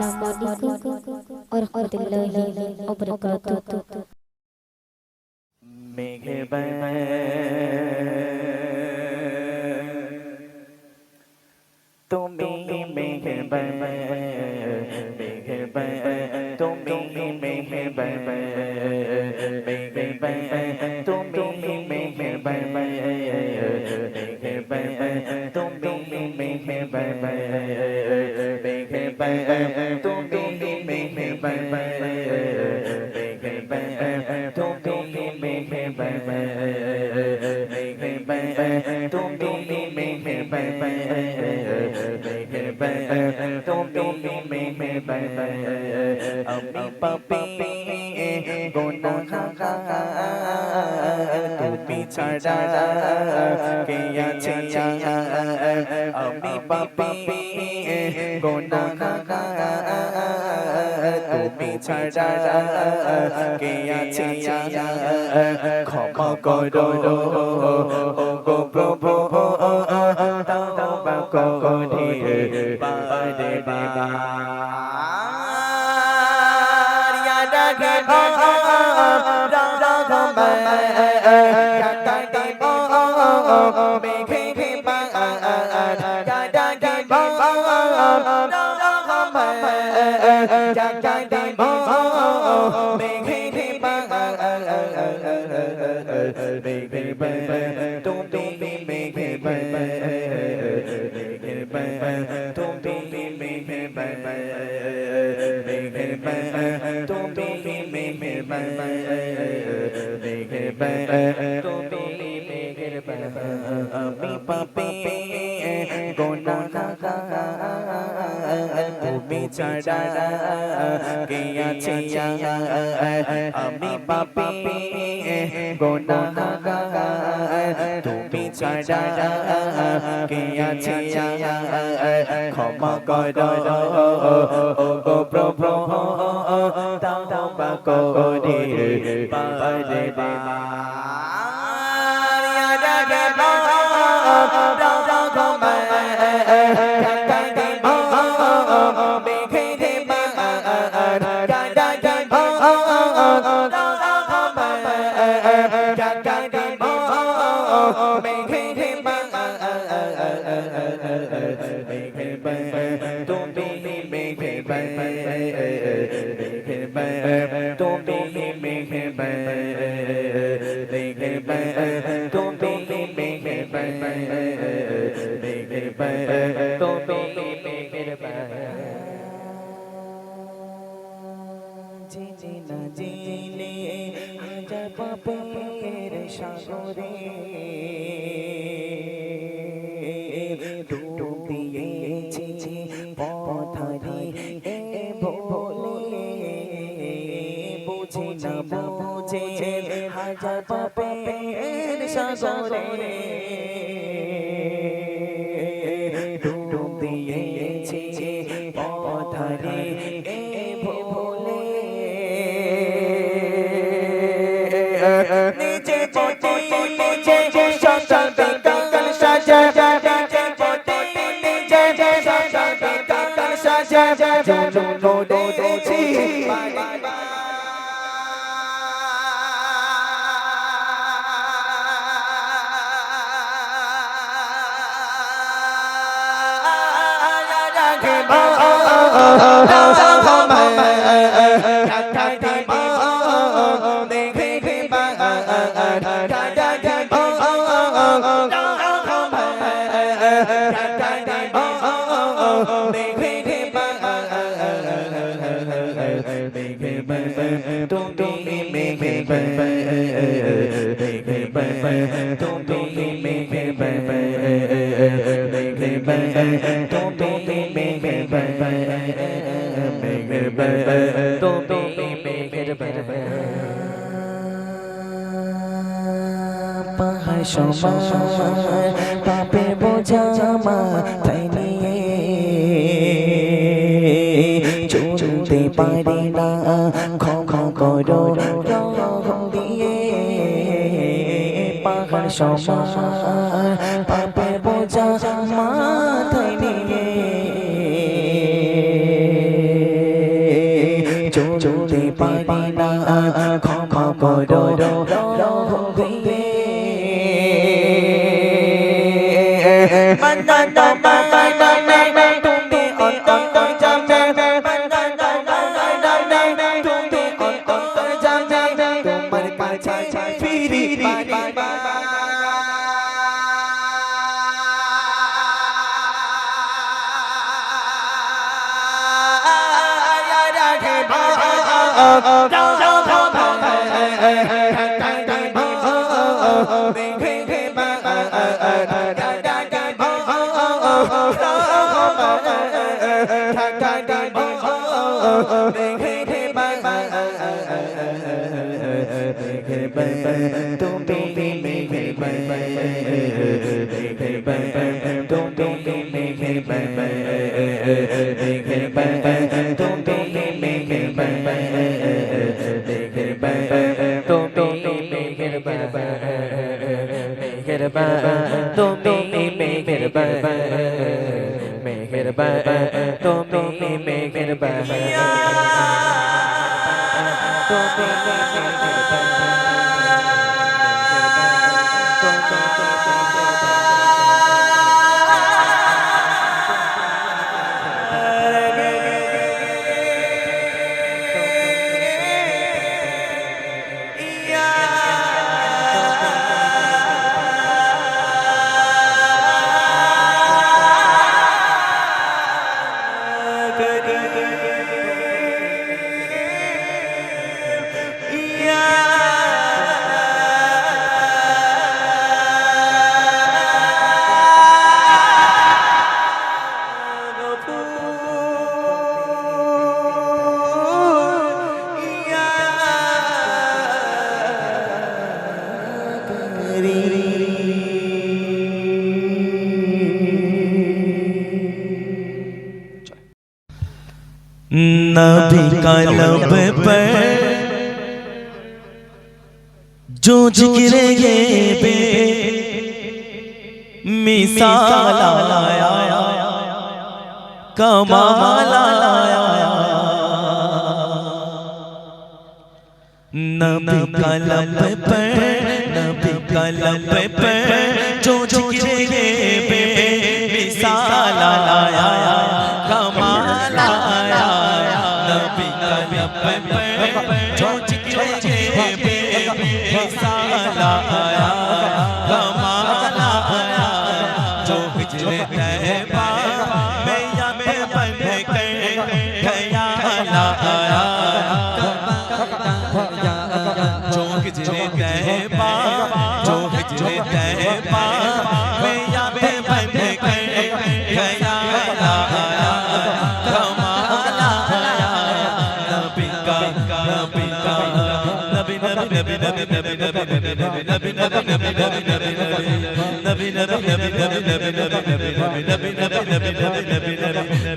Assalamualaikum warahmatullahi wabarakatuh. তুমি ছাড়া কে আছে আমি পাপী গুনাহগার তুমি ছাড়া কে আছে ক্ষমা করো ও গো প্রভু তওবা করি বারে বার ইয়া রাগিব আমি পাপী গুনাহগার তুমি ছাড়া কে আছে আমি পাপী গুনাহগার তুমি ছাড়া কে আছে ক্ষমা করো ও গো প্রভু তওবা করি বারে পাপের সাগরে ডুব দিয়েছি পথহারি বলে বুঝি না বুঝে হাজার পাপের সাগরে ডুব দিয়েছি পথহারি নিচে পড়ে নিচে সকাল বিকাল সাজা নিচে পড়ে নিচে সকাল বিকাল সাজা জুনু ডেছি পাহাড় সমান পাপে বোঝা মাথায় নিয়ে চলতে পারি না ক্ষমা করো রহম দিয়ে পাহাড় সমান পাপে বোঝা মাথায় নিয়ে ক্ষমা করো রব্বি মন্দানা মন্দানা তুমি অন্তর জানে মন্দানা মন্দানা তুমি অন্তর জানে তোমার কাছে ফিরি नबी का लब पर जो जिक्र ये बे मिसाल आया कमाल आया नबी का लब पर जो जिक्र ये बे मिसाल आया कमाल आया नबी का लब पर जो जिक्र ये बे मिसाल आया कमाल आया जो हिजरे तैबा मैया में बन कर ख्याल आया जो हिजरे तैबा जो हिजरे तैबा मैया में बन कर ख्याल आया कमाल आया नबी का नबी का नबी नबी नबी नबी नबी नबी नबी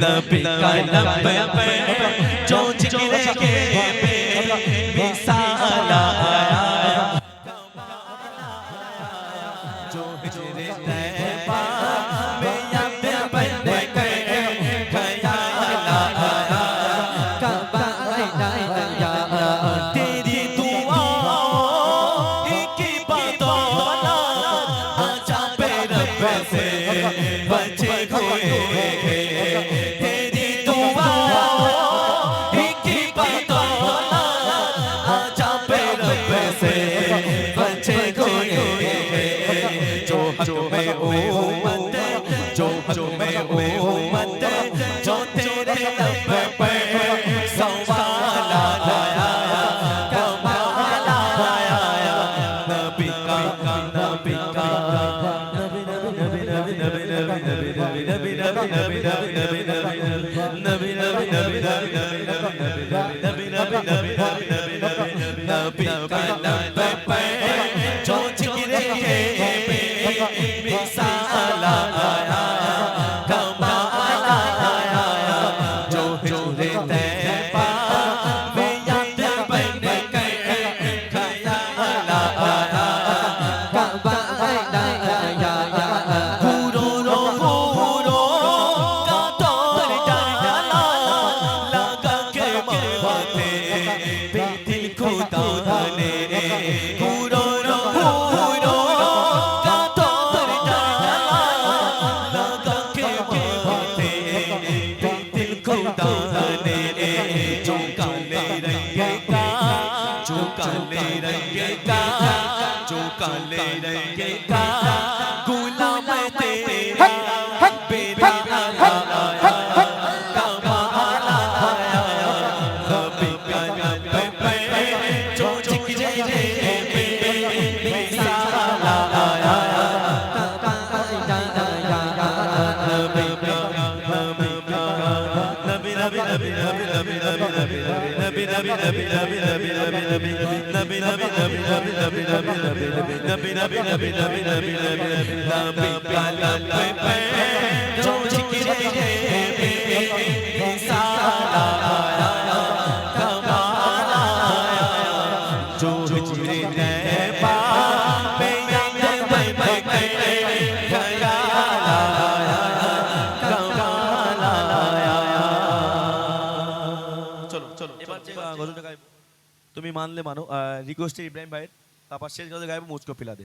नबी का लब पे जो जिक्र के मिसाल आया जो हिजरे तैबा मैया में बन कर ख्याल आया कबा आया तेरी दुआ की बातों आजा पे रब से बचे हुए तेरी दुआ की बातों आजा पे रब से बचे हुए जो मैं उम्मत जो मैं उम्मत जो तेरे लब पर सवाल आया कमाल आया नबी का नबी का नबी नबी नबी नबी नबी नबी नबी नबी नबी नबी नबी नबी का लब पर जो जिक्र के मिसाल आया कमाल आया जो हिजरे तैबा मैया में बन कर ख्याल आया कबा आया हुरो का दौर डाला लगा के माथे पे दिल को खुदा ने जो काले रंग का जो काले रंग का जो काले रंग का गुलाम तेरे बेरा आया कमाल आया कभी कदम पे जो जिक्र मिसाल आया তুমি মানলে মানো রিকোয়েস্ট ইব্রাহিম ভাইয়ের তারপর শেষ গাজে গাইবো মুঝকো পিলা দে